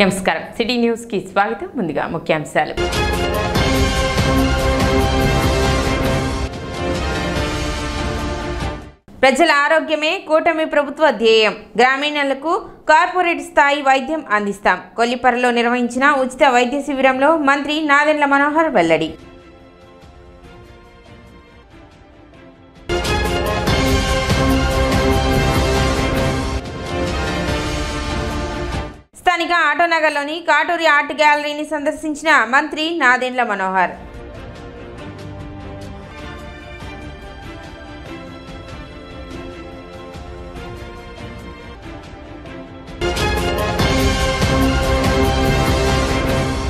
నమస్కారం city news కి స్వాగతం ముందుగా ముఖ్యాంశాలు ప్రజల ఆరోగ్యమే కూటమి ప్రభుత్వ ధ్యేయం గ్రామీణులకు కార్పొరేట్ స్థాయి వైద్యం అందిస్తాం కొల్లిపరలో నిర్వహించిన ఉచిత వైద్య శిబిరంలో మంత్రి నాదెండ్ల మనోహర్ వెల్లడి స్థానిక ఆటోనగర్లోని కాటూరి ఆర్ట్ గ్యాలరీని సందర్శించిన మంత్రి Nadendla Manohar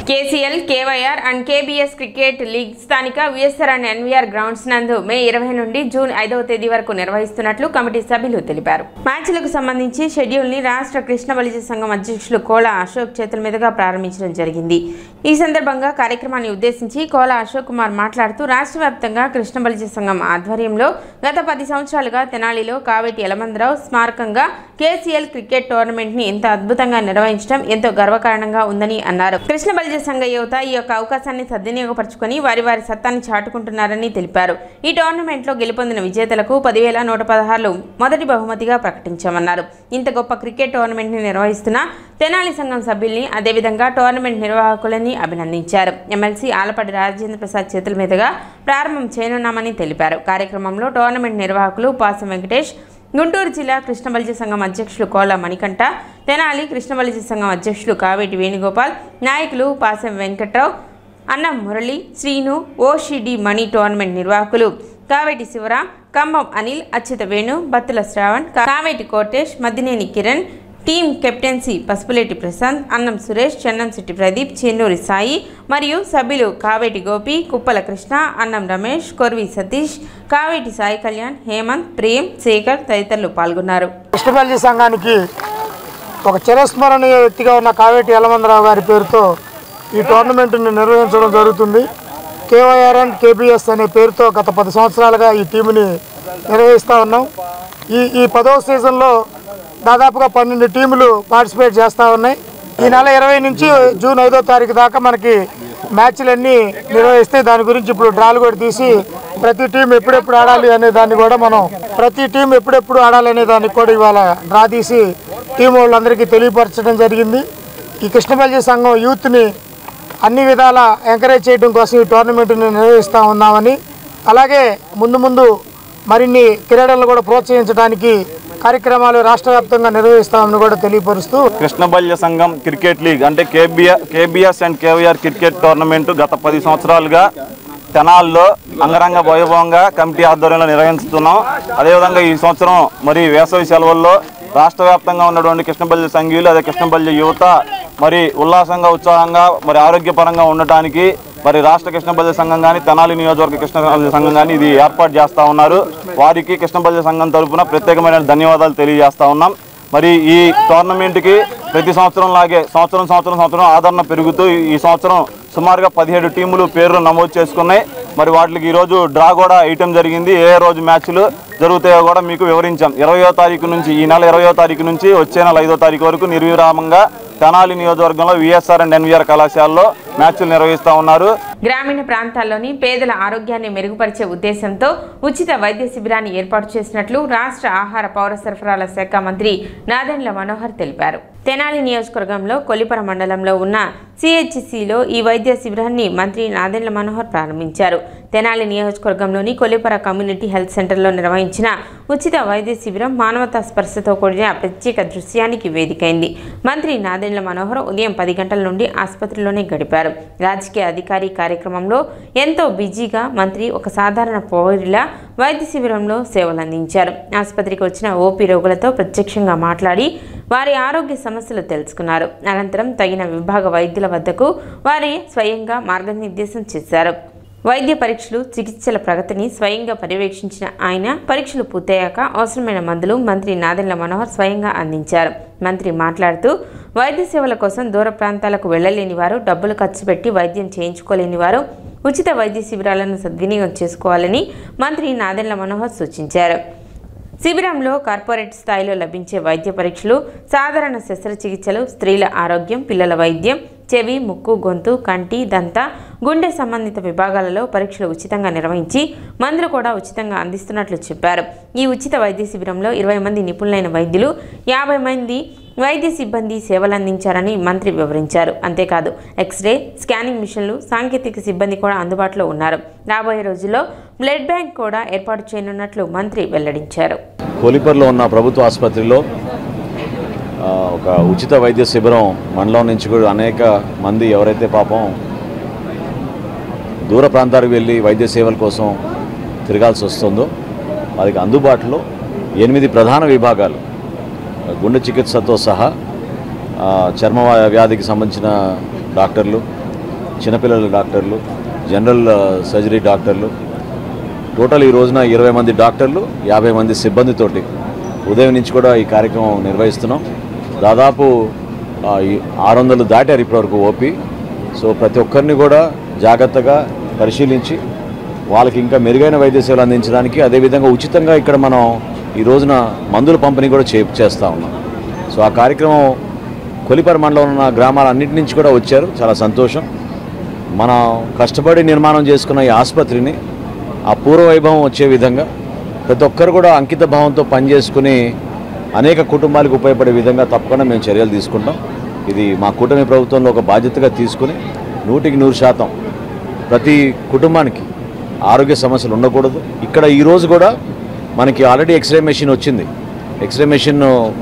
KCL, KYR and KBS cricket league స్థానిక విఎస్ఆర్ అండ్ ఎన్వీఆర్ గ్రౌండ్స్ నందు మే 20 నుండి జూన్ 5వ తేదీ వరకు నిర్వహిస్తున్నట్లు కమిటీ సభ్యులు తెలిపారు. మ్యాచ్లకు సంబంధించి షెడ్యూల్ ని రాష్ట్ర కృష్ణ బలిజ సంఘం అధ్యక్షులు కోల అశోక్ చేతుల మీదుగా ప్రారంభించడం జరిగింది. ఈ సందర్భంగా కార్యక్రమాన్ని ఉద్దేశించి కోల అశోక్ కుమార్ మాట్లాడుతూ రాష్ట్ర వ్యాప్తంగా కృష్ణ బలిజ సంఘం ఆధ్వర్యంలో గత 10 సంవత్సరాలుగా తెనాలిలో కావేటి యలమందరావు స్మారకంగా KCL క్రికెట్ టోర్నమెంట్ ని ఎంత అద్భుతంగా నిర్వహించడం ఎంతో గర్వకారణంగా ఉందని అన్నారు. కృష్ణ బలిజ సంఘ యువత ఈ యొక్క అవకాశాన్ని సద్వినియోగపరచుకొని వారి సత్తాన్ని చాటుకుంటున్నారని తెలిపారు. ఈ టోర్నమెంట్ లో గెలుపొందిన విజేతలకు 10,116 మొదటి బహుమతిగా ప్రకటించామన్నారు. ఇంత గొప్ప క్రికెట్ టోర్నమెంట్ ని నిర్వహిస్తున్న తెనాలి సంఘం సభ్యుల్ని అదేవిధంగా టోర్నమెంట్ నిర్వాహకులని అభినందించారు. ఎమ్మెల్సీ ఆలపాటి రాజేంద్ర ప్రసాద్ చేతుల మీదుగా ప్రారంభం చేయనున్నామని తెలిపారు. కార్యక్రమంలో టోర్నమెంట్ నిర్వాహకులు పాసం వెంకటేష్, గుంటూరు జిల్లా కృష్ణ బలిజ సంఘం అధ్యక్షులు కోల మణికంఠ, తెనాలి కృష్ణ బలిజ సంఘం అధ్యక్షులు కావేటి వేణుగోపాల్, నాయకులు పాసం వెంకట్రావు, అన్నం మురళి, శ్రీను, ఓషిడి మణి, టోర్నమెంట్ నిర్వాహకులు కావేటి శివరాం, కంబం అనిల్, అచ్యుత వేణు, బత్తుల శ్రావణ్, కావేటి కోటేష్, మద్దినేని కిరణ్, టీం కెప్టెన్సీ పసుపులేటి ప్రశాంత్, అన్నం సురేష్, చెన్నంశెట్టి ప్రదీప్, చెన్నూరి సాయి మరియు సభ్యులు కావేటి గోపి, కుప్పల కృష్ణ, అన్నం రమేష్, కొర్వి సతీష్, కావేటి సాయి కళ్యాణ్, హేమంత్, ప్రేమ్, శేఖర్ తదితరులు పాల్గొన్నారు. కృష్ణ బలిజ సంఘానికి ఒక చిరస్మరణీయ వ్యక్తిగా ఉన్న కావేటి యలమందరావు గారి పేరుతో ఈ టోర్నమెంట్ని నిర్వహించడం జరుగుతుంది. KYR అండ్ KBS అనే పేరుతో గత 10 సంవత్సరాలుగా ఈ టీముని నిర్వహిస్తూ ఉన్నాం. ఈ 10వ సీజన్లో దాదాపుగా 12 టీములు పార్టిసిపేట్ చేస్తూ ఉన్నాయి. ఈ నెల 20 నుంచి జూన్ 5వ తారీఖు దాకా మనకి మ్యాచ్లన్నీ నిర్వహిస్తే దాని గురించి ఇప్పుడు డ్రాలు కూడా తీసి ప్రతి టీం ఎప్పుడెప్పుడు ఆడాలి అనే దాన్ని కూడా దానికి కూడా ఇవాళ డ్రా తీసి టీం వాళ్ళందరికీ తెలియపరచడం జరిగింది. ఈ కృష్ణ బలిజ సంఘం యూత్ని అన్ని విధాలా ఎంకరేజ్ చేయడం కోసం ఈ టోర్నమెంట్ని నిర్వహిస్తూ ఉన్నామని, అలాగే ముందు మరిన్ని క్రీడలను కూడా ప్రోత్సహించడానికి కార్యక్రమాలు రాష్ట్ర వ్యాప్తంగా నిర్వహిస్తామని కూడా తెలియపరుస్తూ కృష్ణ బలిజ సంఘం క్రికెట్ లీగ్ అంటే KBS and KYR cricket tournament గత 10 సంవత్సరాలుగా తెనాల్లో అంగరంగ వైభవంగా కమిటీ ఆధ్వర్యంలో నిర్వహిస్తున్నాం. అదేవిధంగా ఈ సంవత్సరం మరి వేసవి సెలవుల్లో రాష్ట్ర వ్యాప్తంగా ఉన్నటువంటి కృష్ణ బలిజ సంఘీయులు అదే కృష్ణ బలిజ యువత మరి ఉల్లాసంగా ఉత్సాహంగా మరి ఆరోగ్యపరంగా ఉండటానికి మరి రాష్ట్ర కృష్ణ బలిజ సంఘం కానీ తెనాలి నియోజకవర్గ కృష్ణ బలిజ సంఘం కానీ ఇది ఏర్పాటు చేస్తూ ఉన్నారు. వారికి కృష్ణ బలిజ సంఘం తరఫున ప్రత్యేకమైన ధన్యవాదాలు తెలియజేస్తూ ఉన్నాం. మరి ఈ టోర్నమెంట్కి ప్రతి సంవత్సరం లాగే సంవత్సరం ఆదరణ పెరుగుతూ ఈ సంవత్సరం సుమారుగా 17 టీములు పేర్లు నమోదు చేసుకున్నాయి. మరి వాటికి ఈరోజు డ్రా కూడా వేయటం జరిగింది. ఏ రోజు మ్యాచ్లు జరుగుతాయో కూడా మీకు వివరించాం. 20వ తారీఖు నుంచి ఈ నెల 20వ తారీఖు నుంచి వచ్చే నెల 5వ తారీఖు వరకు నిర్విరామంగా తెనాలి నియోజకవర్గంలో విఎస్ఆర్ అండ్ ఎన్వీఆర్ కళాశాలలో మ్యాచ్లు నిర్వహిస్తూ ఉన్నారు. గ్రామీణ ప్రాంతాల్లోని పేదల ఆరోగ్యాన్ని మెరుగుపరిచే ఉద్దేశంతో ఉచిత వైద్య శిబిరాన్ని ఏర్పాటు చేసినట్లు రాష్ట్ర ఆహార పౌర సరఫరాల శాఖ మంత్రి నాదెండ్ల మనోహర్ తెలిపారు. తెనాలి నియోజకవర్గంలో కొల్లిపర మండలంలో ఉన్న CHCలో ఈ వైద్య శిబిరాన్ని మంత్రి నాదెండ్ల మనోహర్ ప్రారంభించారు. తెనాలి నియోజకవర్గంలోని కొల్లిపర కమ్యూనిటీ హెల్త్ సెంటర్లో నిర్వహించిన ఉచిత వైద్య శిబిరం మానవతా స్పర్శతో కూడిన ప్రత్యేక దృశ్యానికి వేదికైంది. మంత్రి నాదెండ్ల మనోహర్ ఉదయం 10 గంటల నుండి ఆసుపత్రిలోనే గడిపారు. రాజకీయ అధికారి కార్యక్రమంలో ఎంతో బిజీగా మంత్రి ఒక సాధారణ పౌరులా వైద్య శిబిరంలో సేవలందించారు. ఆసుపత్రికి వచ్చిన OP రోగులతో ప్రత్యక్షంగా మాట్లాడి వారి ఆరోగ్య సమస్యలు తెలుసుకున్నారు. అనంతరం తగిన విభాగ వైద్యుల వద్దకు వారి స్వయంగా మార్గనిర్దేశం చేశారు. వైద్య పరీక్షలు, చికిత్సల ప్రగతిని స్వయంగా పర్యవేక్షించిన ఆయన పరీక్షలు పూర్తయ్యాక అవసరమైన మందులు మంత్రి నాదెండ్ల మనోహర్ స్వయంగా అందించారు. మంత్రి మాట్లాడుతూ వైద్య సేవల కోసం దూర ప్రాంతాలకు వెళ్లలేని వారు, డబ్బులు ఖర్చు పెట్టి వైద్యం చేయించుకోలేని వారు ఉచిత వైద్య శిబిరాలను సద్వినియోగం చేసుకోవాలని మంత్రి నాదెండ్ల మనోహర్ సూచించారు. శిబిరంలో కార్పొరేట్ స్థాయిలో లభించే వైద్య పరీక్షలు, సాధారణ శస్త్రచికిత్సలు, స్త్రీల ఆరోగ్యం, పిల్లల వైద్యం, చెవి, ముక్కు, గొంతు, కంటి, దంత, గుండె సంబంధిత విభాగాలలో పరీక్షలు ఉచితంగా నిర్వహించి మందులు కూడా ఉచితంగా అందిస్తున్నట్లు చెప్పారు. ఈ ఉచిత వైద్య శిబిరంలో 20 మంది నిపుణులైన వైద్యులు, 50 మంది వైద్య సిబ్బంది సేవలందించారని మంత్రి వివరించారు. అంతేకాదు ఎక్స్రే, స్కానింగ్ మిషన్లు, సాంకేతిక సిబ్బంది కూడా అందుబాటులో ఉన్నారు. రాబోయే రోజుల్లో బ్లడ్ బ్యాంక్ కూడా ఏర్పాటు చేయనున్నట్లు మంత్రి వెల్లడించారు. కోలిపర్లో ఉన్న ప్రభుత్వ ఆసుపత్రిలో ఒక ఉచిత వైద్య శిబిరం మండలం నుంచి కూడా అనేక మంది ఎవరైతే పాపం దూర ప్రాంతాలకు వెళ్ళి వైద్య సేవల కోసం తిరగాల్సి వస్తుందో వారికి అందుబాటులో 8 ప్రధాన విభాగాలు, గుండె చికిత్సతో సహా చర్మ వ్యాధికి సంబంధించిన డాక్టర్లు, చిన్నపిల్లల డాక్టర్లు, జనరల్ సర్జరీ డాక్టర్లు, టోటల్ ఈ రోజున 20 మంది డాక్టర్లు, 50 మంది సిబ్బందితోటి ఉదయం నుంచి కూడా ఈ కార్యక్రమం నిర్వహిస్తున్నాం. దాదాపు 600 దాటారు ఇప్పటివరకు ఓపీ. సో ప్రతి ఒక్కరిని కూడా జాగ్రత్తగా పరిశీలించి వాళ్ళకి ఇంకా మెరుగైన వైద్య సేవలు అందించడానికి, అదేవిధంగా ఉచితంగా ఇక్కడ మనం ఈ రోజున మందుల పంపిణీ కూడా చేస్తూ ఉన్నాం. సో ఆ కార్యక్రమం కొలిపర్ మండలంలో ఉన్న గ్రామాలన్నింటి నుంచి కూడా వచ్చారు. చాలా సంతోషం. మనం కష్టపడి నిర్మాణం చేసుకున్న ఈ ఆసుపత్రిని ఆ పూర్వవైభవం వచ్చే విధంగా ప్రతి ఒక్కరు కూడా అంకిత భావంతో పనిచేసుకుని అనేక కుటుంబాలకు ఉపయోగపడే విధంగా తప్పకుండా మేము చర్యలు తీసుకుంటాం. ఇది మా కూటమి ప్రభుత్వంలో ఒక బాధ్యతగా తీసుకుని 100% ప్రతి కుటుంబానికి ఆరోగ్య సమస్యలు ఉండకూడదు. ఇక్కడ ఈరోజు కూడా మనకి ఆల్రెడీ ఎక్స్రే మెషిన్ వచ్చింది. ఎక్స్రే మెషిన్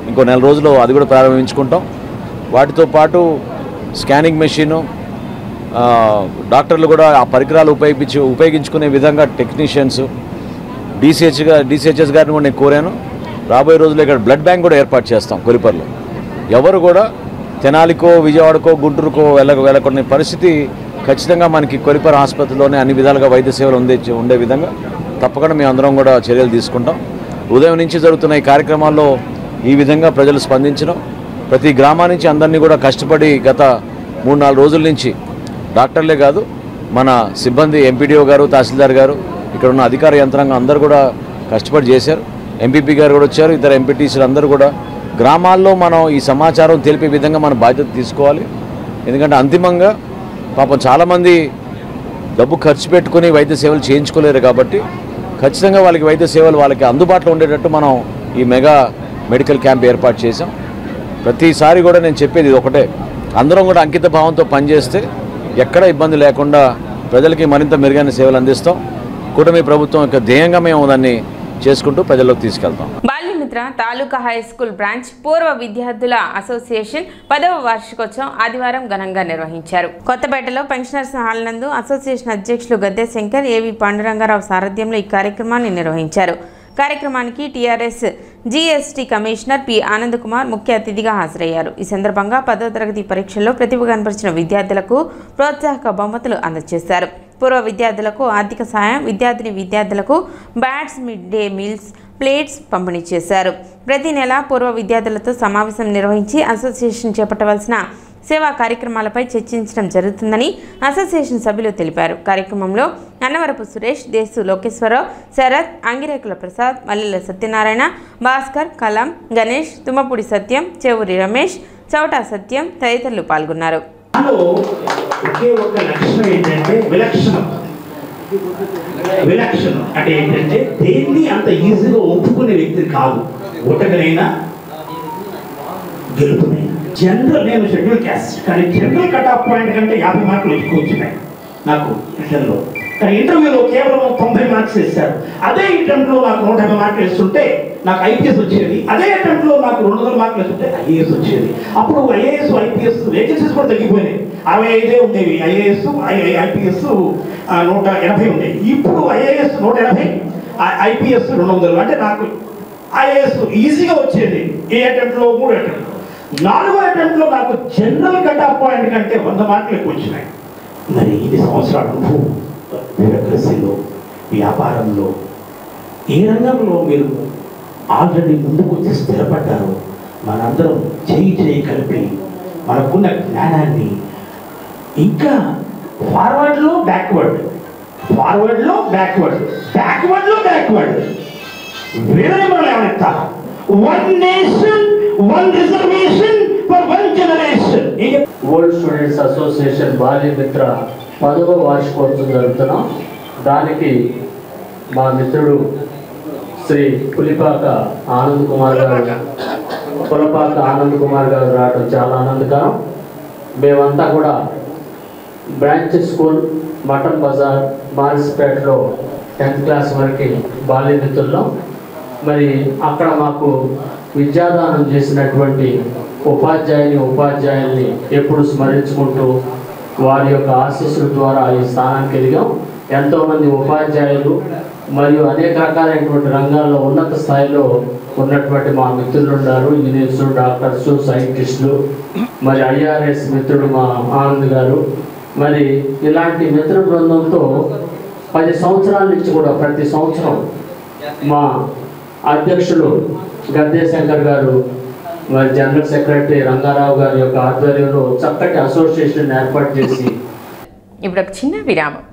ఇంకో 4 రోజుల్లో అది కూడా ప్రారంభించుకుంటాం. వాటితో పాటు స్కానింగ్ మెషిను, డాక్టర్లు కూడా ఆ పరికరాలు ఉపయోగించుకునే విధంగా టెక్నీషియన్స్, డిసిహెచ్ఎస్ గారిని కూడా నేను కోరాను. రాబోయే రోజుల్లో ఇక్కడ బ్లడ్ బ్యాంక్ కూడా ఏర్పాటు చేస్తాం కొలిపర్లో. ఎవరు కూడా తెనాలికో, విజయవాడకో, గుంటూరుకో వెళ్ళకుండా పరిస్థితి ఖచ్చితంగా మనకి కొలిపర్ ఆసుపత్రిలోనే అన్ని విధాలుగా వైద్య సేవలు ఉండే విధంగా తప్పకుండా మేము అందరం కూడా చర్యలు తీసుకుంటాం. ఉదయం నుంచి జరుగుతున్న ఈ కార్యక్రమాల్లో ఈ విధంగా ప్రజలు స్పందించడం, ప్రతి గ్రామం నుంచి అందరినీ కూడా కష్టపడి గత 3-4 రోజుల నుంచి డాక్టర్లే కాదు మన సిబ్బంది, ఎంపీడీఓ గారు, తహసీల్దార్ గారు, ఇక్కడ ఉన్న అధికార యంత్రాంగం అందరూ కూడా కష్టపడి చేశారు. ఎంపీపీ గారు కూడా వచ్చారు, ఇతర ఎంపీటీసీలు అందరూ కూడా. గ్రామాల్లో మనం ఈ సమాచారం తెలిపే విధంగా మన బాధ్యత తీసుకోవాలి. ఎందుకంటే అంతిమంగా పాపం చాలామంది డబ్బు ఖర్చు పెట్టుకుని వైద్య సేవలు చేయించుకోలేరు కాబట్టి ఖచ్చితంగా వాళ్ళకి వైద్య సేవలు వాళ్ళకి అందుబాటులో ఉండేటట్టు మనం ఈ మెగా మెడికల్ క్యాంప్ ఏర్పాటు చేసాం. ప్రతిసారి కూడా నేను చెప్పేది ఇది ఒకటే, అందరం కూడా అంకిత భావంతో పనిచేస్తే ఎక్కడ ఇబ్బంది లేకుండా ప్రజలకి మరింత మెరుగైన సేవలు అందిస్తాం. కూటమి ప్రభుత్వం యొక్క ధ్యేయంగా మేము దాన్ని చేసుకుంటూ ప్రజల్లోకి తీసుకెళ్తాం. బాల్యమిత్ర తాలూకా హై స్కూల్ బ్రాంచ్ పూర్వ విద్యార్థుల అసోసియేషన్ 10వ వార్షికోత్సవం ఆదివారం ఘనంగా నిర్వహించారు. కొత్తపేటలో పెన్షనర్స్ హాల్ నందు అసోసియేషన్ అధ్యక్షులు గద్దె శంకర్, ఏవి పాండురంగారావు సారథ్యంలో ఈ కార్యక్రమాన్ని నిర్వహించారు. కార్యక్రమానికి TRS GST commissioner P Anand Kumar ముఖ్య అతిథిగా హాజరయ్యారు. ఈ సందర్భంగా 10వ తరగతి పరీక్షల్లో ప్రతిభ కనపరిచిన విద్యార్థులకు ప్రోత్సాహక బహుమతులు అందజేశారు. పూర్వ విద్యార్థులకు ఆర్థిక సాయం, విద్యార్థులకు bats, mid day meals, plates పంపిణీ చేశారు. ప్రతి నెల పూర్వ విద్యార్థులతో సమావేశం నిర్వహించి అసోసియేషన్ చేపట్టవలసిన సేవా కార్యక్రమాలపై చర్చించడం జరుగుతుందని అసోసియేషన్ సభ్యులు తెలిపారు. కార్యక్రమంలో అన్నవరపు సురేష్, దేశు లోకేశ్వరరావు, శరత్, అంగిరేకుల ప్రసాద్, మల్లెల సత్యనారాయణ, భాస్కర్, కలాం, గణేష్, తుమ్మపూడి సత్యం, చెవురి రమేష్, చౌటా సత్యం తదితరులు పాల్గొన్నారు. విలక్షణం అంటే ఏంటంటే దేన్ని అంత ఈజీగా ఒప్పుకునే వ్యక్తి కాదు. ఓటమినైనా గెలుపునైనా. జనరల్ నేను షెడ్యూల్ క్యాస్ట్, కానీ జనరల్ కట్ ఆఫ్ పాయింట్ కంటే 50 మార్కులు ఎక్కువ వచ్చినాయి నాకు ఇంటర్లో. కానీ ఇంటర్వ్యూలో కేవలం 90 మార్క్స్ వేశారు. అదే అటెంప్ట్లో నాకు 150 మార్కులు వేస్తుంటే నాకు ఐపీఎస్ వచ్చేది. అదే అటెంప్ట్లో నాకు 200 మార్కులు వేస్తుంటే ఐఏఎస్ వచ్చేది. అప్పుడు ఐఏఎస్, ఐపీఎస్ వేకెన్సీస్ కూడా తగ్గిపోయినాయి. 65 ఉండేవి ఐఏఎస్, ఐపీఎస్ 180 ఉండేవి. ఇప్పుడు ఐఏఎస్ 180, ఐపీఎస్ 200. అంటే నాకు ఐఏఎస్ ఈజీగా వచ్చేది. ఏ అటెంప్ట్లో 3 అటెంప్ట్లో. 4వ అటెంప్ట్లో నాకు జనరల్ కట్ ఆఫ్ పాయింట్ కంటే 100 మార్కులు ఎక్కువ వచ్చినాయి. మరి ఇది సంవత్సరాల అనుభవం. బ్యూరోక్రసీలో, వ్యాపారంలో, ఏ రంగంలో మీరు ఆల్రెడీ ముందుకు వచ్చి స్థిరపడ్డారో మనందరం చేయి కలిపి మనకున్న జ్ఞానాన్ని ఇంకా ఫార్వర్డ్లో బ్యాక్వర్డ్, వేరే మనం ఏమన్నా one nation one reservation for one generation. Old students association Balyamitra 10వ వార్షికోత్సవం జరుపుతున్నాం. దానికి మా మిత్రుడు శ్రీ పులిపాక ఆనంద్ కుమార్ గారు రావడం చాలా ఆనందకరం. మేమంతా కూడా బ్రాంచ్ స్కూల్ మటన్ బజార్ మారిస్పేటలో 10th క్లాస్ వరకు బాల్యమిత్రుల్లో. మరి అక్కడ మాకు విద్యాదానం చేసినటువంటి ఉపాధ్యాయుల్ని ఎప్పుడు స్మరించుకుంటూ వారి యొక్క ఆశీస్సుల ద్వారా ఈ స్థానానికి ఎదిగాం. ఎంతోమంది ఉపాధ్యాయులు మరియు అనేక రకాలైనటువంటి రంగాల్లో ఉన్నత స్థాయిలో ఉన్నటువంటి మా మిత్రులు ఉన్నారు. ఇంజనీర్స్, డాక్టర్స్, సైంటిస్టులు, మరి IRS మిత్రుడు మా ఆనంద్ గారు. మరి ఇలాంటి మిత్ర బృందంతో 10 సంవత్సరాల నుంచి కూడా ప్రతి సంవత్సరం మా అధ్యక్షులు గద్దే శంకర్ గారు, మరి జనరల్ సెక్రటరీ రంగారావు గారి యొక్క ఆధ్వర్యంలో చక్కటి అసోసియేషన్ ఏర్పాటు చేసి ఇప్పుడు ఒక చిన్న విరామం.